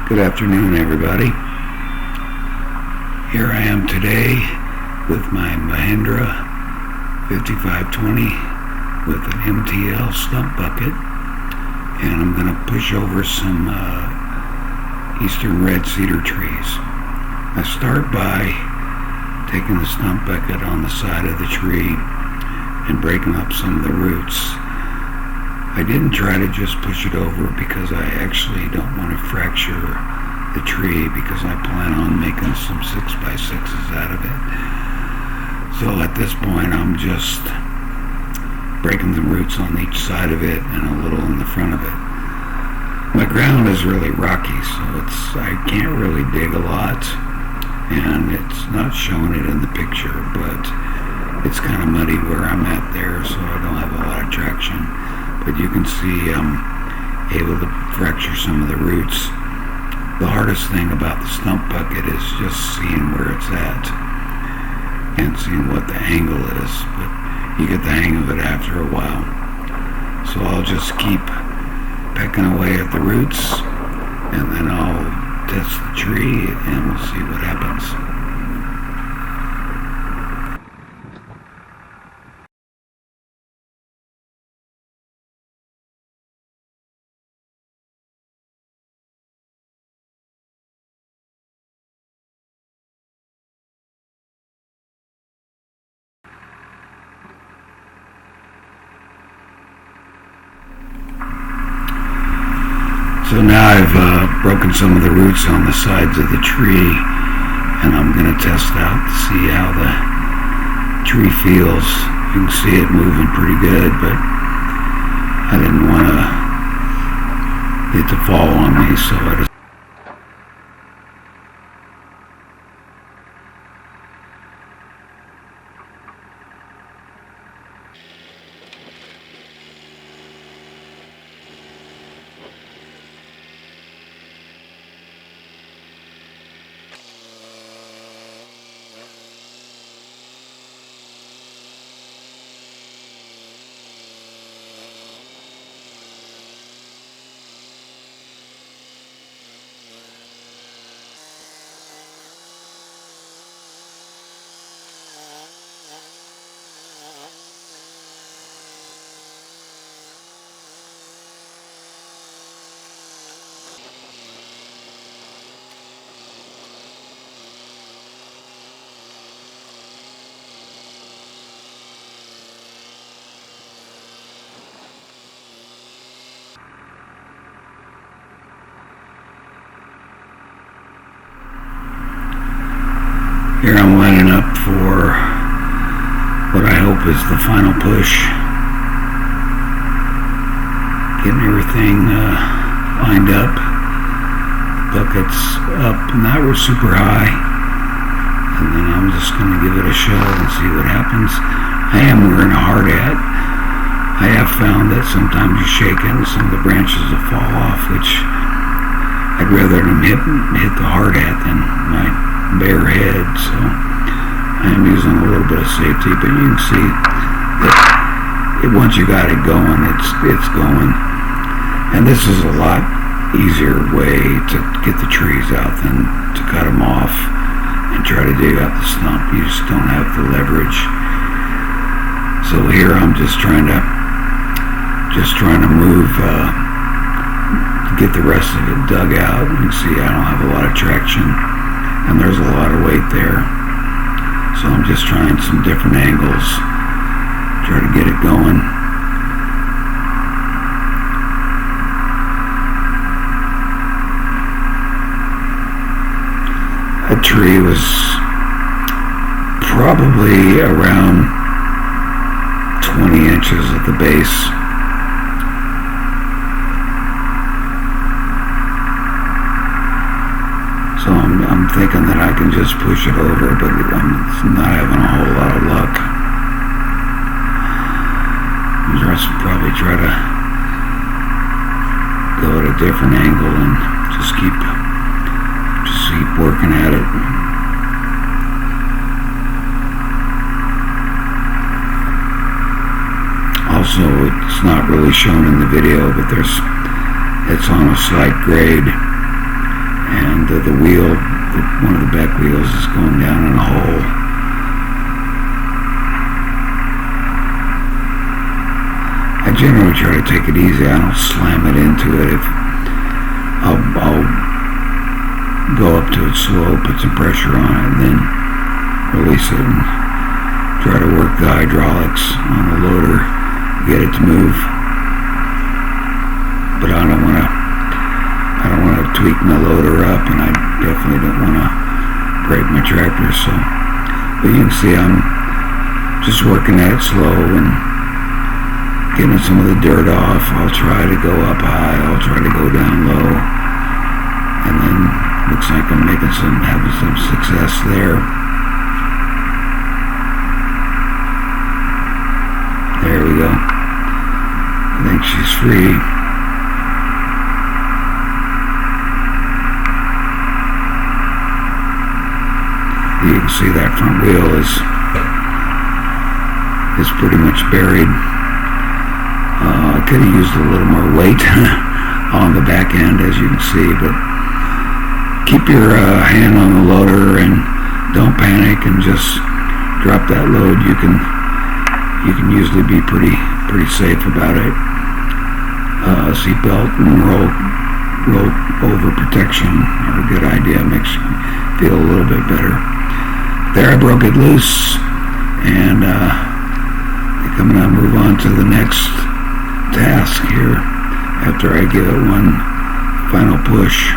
Good afternoon, everybody. Here I am today with my Mahindra 5520 with an MTL stump bucket, and I'm going to push over some eastern red cedar trees. I start by taking the stump bucket on the side of the tree and breaking up some of the roots. I didn't try to just push it over because I actually don't want to fracture the tree, because I plan on making some 6x6s out of it. So at this point I'm just breaking the roots on each side of it and a little in the front of it. My ground is really rocky, so I can't really dig a lot, and it's not showing it in the picture, but it's kind of muddy where I'm at there, so I don't have a lot of traction. But you can see I'm able to fracture some of the roots. The hardest thing about the stump bucket is just seeing where it's at and seeing what the angle is, but you get the hang of it after a while. So I'll just keep pecking away at the roots, and then I'll test the tree and we'll see what happens. So now I've broken some of the roots on the sides of the tree, and I'm going to test out to see how the tree feels. You can see it moving pretty good, but I didn't want it to fall on me, so I just here I'm lining up for what I hope is the final push. Getting everything lined up. Bucket's up, not real super high. And then I'm just going to give it a shove and see what happens. I am wearing a hard hat. I have found that sometimes you shake it and some of the branches will fall off, which I'd rather them hit the hard hat than my bare head, so I'm using a little bit of safety, but you can see that once you got it going, it's going. And this is a lot easier way to get the trees out than to cut them off and try to dig out the stump. You just don't have the leverage. So here I'm just trying to move to get the rest of it dug out. You can see I don't have a lot of traction, and there's a lot of weight there. So I'm just trying some different angles, try to get it going. That tree was probably around 20 inches at the base. So I'm thinking that I can just push it over, but I'm not having a whole lot of luck. I'll probably try to go at a different angle and just keep working at it. Also, it's not really shown in the video, but it's on a slight grade. and the wheel, one of the back wheels is going down in a hole. I generally try to take it easy. I don't slam it into it. If I'll go up to it slow, put some pressure on it, and then release it and try to work the hydraulics on the loader, get it to move. But I don't want to tweak my loader up, and I definitely don't want to break my tractor. So, but you can see I'm just working at it slow and getting some of the dirt off. I'll try to go up high, I'll try to go down low, and then looks like I'm having some success there. There we go. I think she's free. You can see that front wheel is pretty much buried. I could have used a little more weight on the back end, as you can see, but keep your hand on the loader and don't panic and just drop that load. You can usually be pretty safe about it. Seatbelt and rope over protection are a good idea. Makes you feel a little bit better. There, I broke it loose, and I think I'm going to move on to the next task here after I give it one final push.